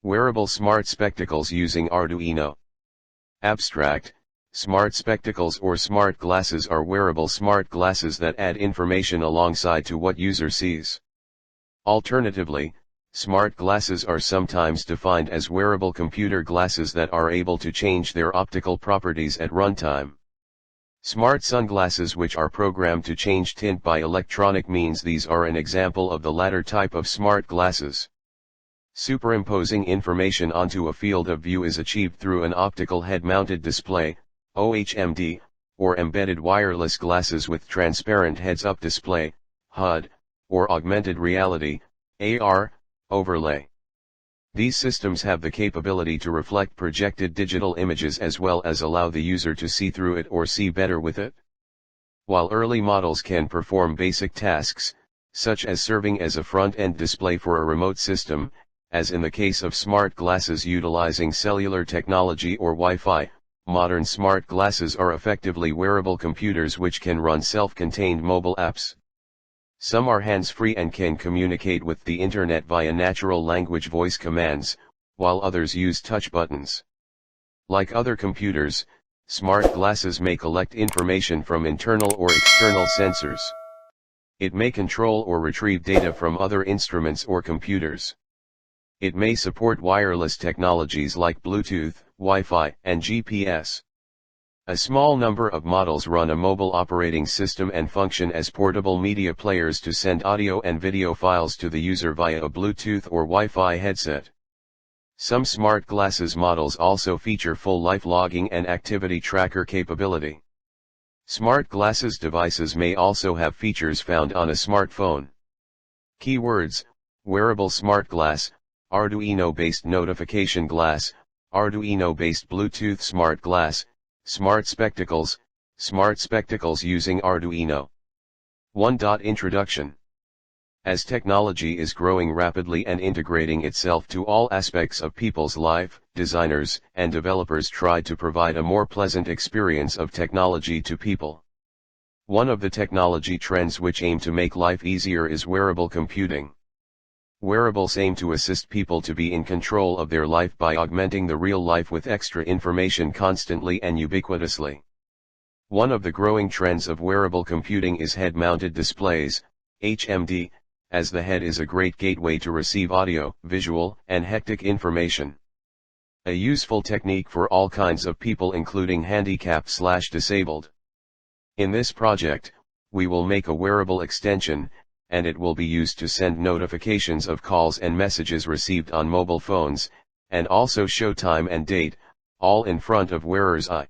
Wearable smart spectacles using Arduino. Abstract: smart spectacles or smart glasses are wearable smart glasses that add information alongside to what user sees. Alternatively, smart glasses are sometimes defined as wearable computer glasses that are able to change their optical properties at runtime. Smart sunglasses which are programmed to change tint by electronic means. These are an example of the latter type of smart glasses. Superimposing information onto a field of view is achieved through an optical head-mounted display, OHMD, or embedded wireless glasses with transparent heads-up display, HUD, or augmented reality, AR, overlay. These systems have the capability to reflect projected digital images as well as allow the user to see through it or see better with it. While early models can perform basic tasks, such as serving as a front-end display for a remote system, as in the case of smart glasses utilizing cellular technology or Wi-Fi, modern smart glasses are effectively wearable computers which can run self-contained mobile apps. Some are hands-free and can communicate with the internet via natural language voice commands, while others use touch buttons. Like other computers, smart glasses may collect information from internal or external sensors. It may control or retrieve data from other instruments or computers. It may support wireless technologies like Bluetooth, Wi-Fi, and GPS. A small number of models run a mobile operating system and function as portable media players to send audio and video files to the user via a Bluetooth or Wi-Fi headset. Some smart glasses models also feature full lifelogging and activity tracker capability. Smart glasses devices may also have features found on a smartphone. Keywords: wearable smart glass, Arduino-based notification glass, Arduino-based Bluetooth smart glass, smart spectacles using Arduino. 1. Introduction. As technology is growing rapidly and integrating itself to all aspects of people's life, designers and developers try to provide a more pleasant experience of technology to people. One of the technology trends which aim to make life easier is wearable computing. Wearables aim to assist people to be in control of their life by augmenting the real life with extra information constantly and ubiquitously. One of the growing trends of wearable computing is head-mounted displays, HMD, as the head is a great gateway to receive audio, visual, and haptic information. A useful technique for all kinds of people including handicapped/disabled. In this project, we will make a wearable extension, and it will be used to send notifications of calls and messages received on mobile phones, and also show time and date, all in front of wearer's eye.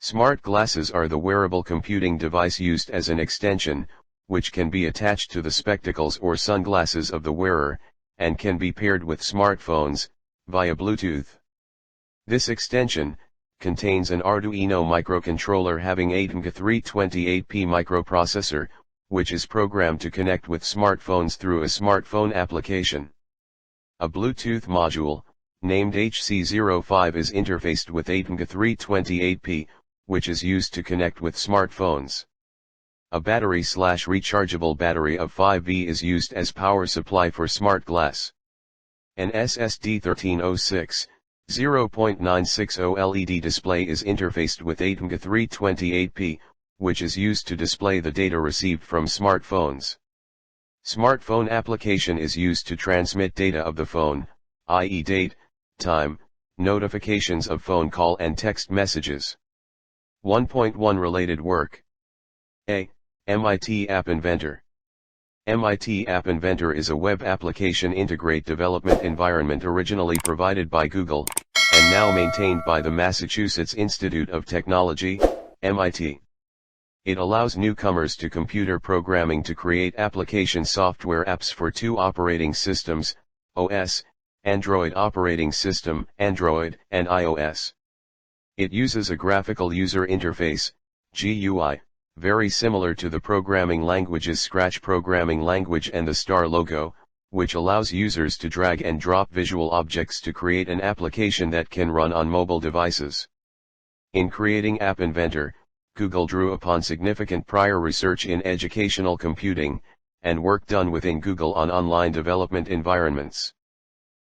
Smart glasses are the wearable computing device used as an extension, which can be attached to the spectacles or sunglasses of the wearer, and can be paired with smartphones, via Bluetooth. This extension contains an Arduino microcontroller having 8N328P microprocessor, which is programmed to connect with smartphones through a smartphone application. A Bluetooth module, named HC05 is interfaced with 8N328P, which is used to connect with smartphones. A battery/rechargeable battery of 5V is used as power supply for smart glass. An SSD 1306, 0.960 LED display is interfaced with 8N328P, which is used to display the data received from smartphones. Smartphone application is used to transmit data of the phone, i.e. date, time, notifications of phone call and text messages. 1.1 Related work. A. MIT App Inventor. MIT App Inventor is a web application integrate development environment originally provided by Google, and now maintained by the Massachusetts Institute of Technology, MIT. It allows newcomers to computer programming to create application software apps for two operating systems, OS, Android operating system, Android, and iOS. It uses a graphical user interface, GUI, very similar to the programming languages Scratch programming language and the star logo, which allows users to drag and drop visual objects to create an application that can run on mobile devices. In creating App Inventor, Google drew upon significant prior research in educational computing, and work done within Google on online development environments.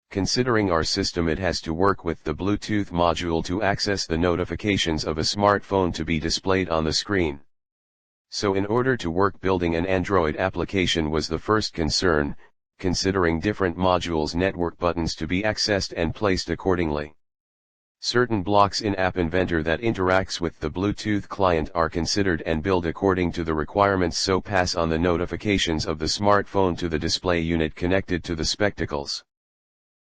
Considering our system, it has to work with the Bluetooth module to access the notifications of a smartphone to be displayed on the screen. So in order to work, building an Android application was the first concern, considering different modules' network buttons to be accessed and placed accordingly. Certain blocks in App Inventor that interacts with the Bluetooth client are considered and built according to the requirements, so pass on the notifications of the smartphone to the display unit connected to the spectacles.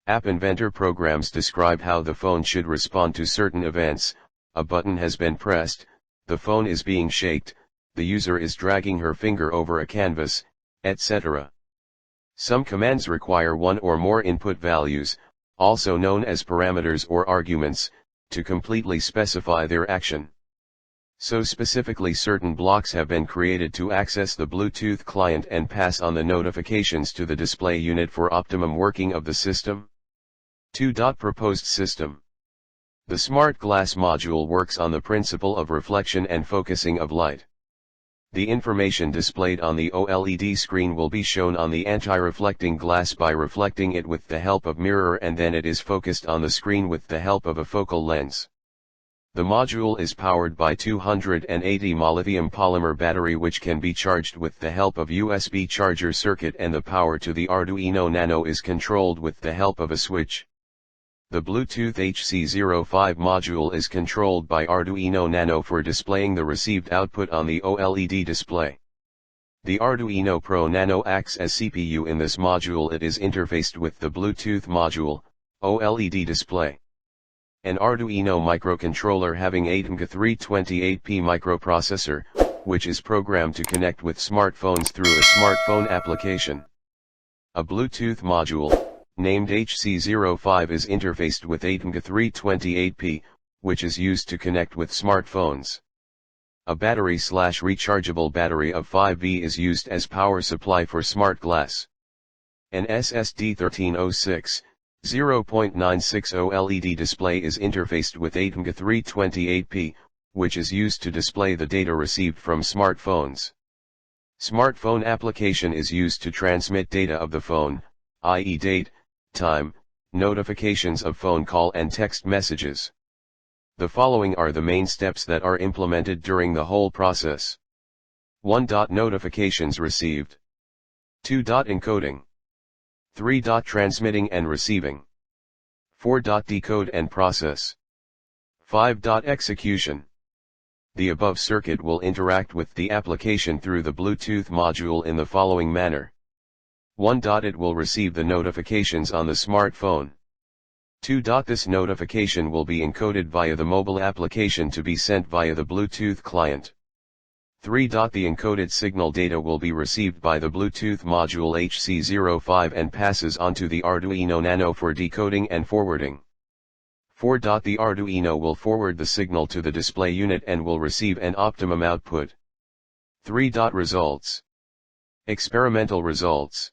App Inventor programs describe how the phone should respond to certain events: a button has been pressed, the phone is being shaked, the user is dragging her finger over a canvas, etc. Some commands require one or more input values, also known as parameters or arguments, to completely specify their action. So specifically, certain blocks have been created to access the Bluetooth client and pass on the notifications to the display unit for optimum working of the system. 2. Proposed system. The smart glass module works on the principle of reflection and focusing of light. The information displayed on the OLED screen will be shown on the anti-reflecting glass by reflecting it with the help of mirror, and then it is focused on the screen with the help of a focal lens. The module is powered by 280 mAh lithium polymer battery, which can be charged with the help of USB charger circuit, and the power to the Arduino Nano is controlled with the help of a switch. The Bluetooth HC05 module is controlled by Arduino Nano for displaying the received output on the OLED display. The Arduino Pro Nano acts as CPU in this module. It is interfaced with the Bluetooth module, OLED display. An Arduino microcontroller having 8MG328P microprocessor, which is programmed to connect with smartphones through a smartphone application. A Bluetooth module, named HC05, is interfaced with 8MG328P, which is used to connect with smartphones. A battery/rechargeable battery of 5V is used as power supply for smart glass. An SSD 1306, 0.960 LED display is interfaced with 8MG328P, which is used to display the data received from smartphones. Smartphone application is used to transmit data of the phone, i.e. date, time, notifications of phone call and text messages. The following are the main steps that are implemented during the whole process. 1. Notifications received. 2. Encoding. 3. Transmitting and receiving. 4. Decode and process. 5. Execution. The above circuit will interact with the application through the Bluetooth module in the following manner. 1. It will receive the notifications on the smartphone. 2. This notification will be encoded via the mobile application to be sent via the Bluetooth client. 3. The encoded signal data will be received by the Bluetooth module HC05 and passes onto the Arduino Nano for decoding and forwarding. 4. The Arduino will forward the signal to the display unit and will receive an optimum output. 3. Results. Experimental results.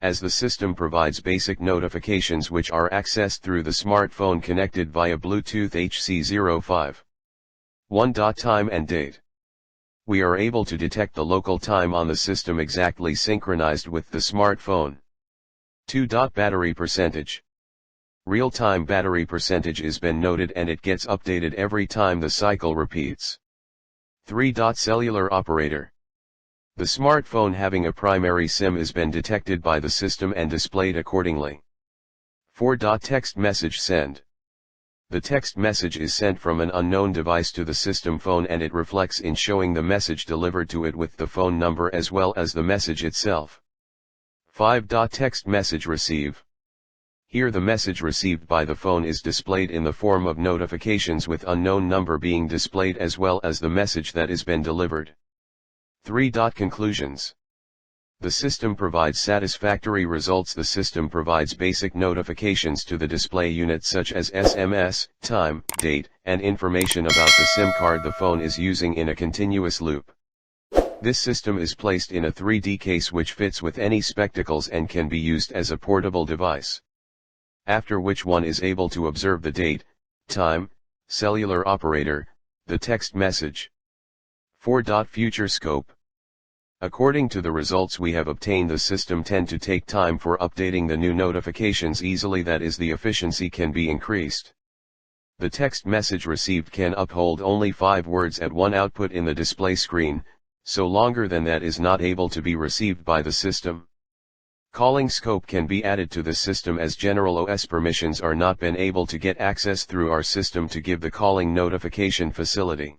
As the system provides basic notifications which are accessed through the smartphone connected via Bluetooth HC05. 1. Time and date. We are able to detect the local time on the system exactly synchronized with the smartphone. 2. Battery percentage. Real-time battery percentage is been noted and it gets updated every time the cycle repeats. 3. Cellular operator. The smartphone having a primary SIM is been detected by the system and displayed accordingly. 4. Text message send. The text message is sent from an unknown device to the system phone and it reflects in showing the message delivered to it with the phone number as well as the message itself. 5. Text message receive. Here the message received by the phone is displayed in the form of notifications with unknown number being displayed as well as the message that is been delivered. 3. Conclusions. The system provides satisfactory results. The system provides basic notifications to the display unit such as SMS, time, date, and information about the SIM card the phone is using in a continuous loop. This system is placed in a 3D case which fits with any spectacles and can be used as a portable device. After which one is able to observe the date, time, cellular operator, the text message. 4. Future scope. According to the results we have obtained, the system tend to take time for updating the new notifications easily, that is, the efficiency can be increased. The text message received can uphold only 5 words at one output in the display screen, so longer than that is not able to be received by the system. Calling scope can be added to the system, as general OS permissions are not been able to get access through our system to give the calling notification facility.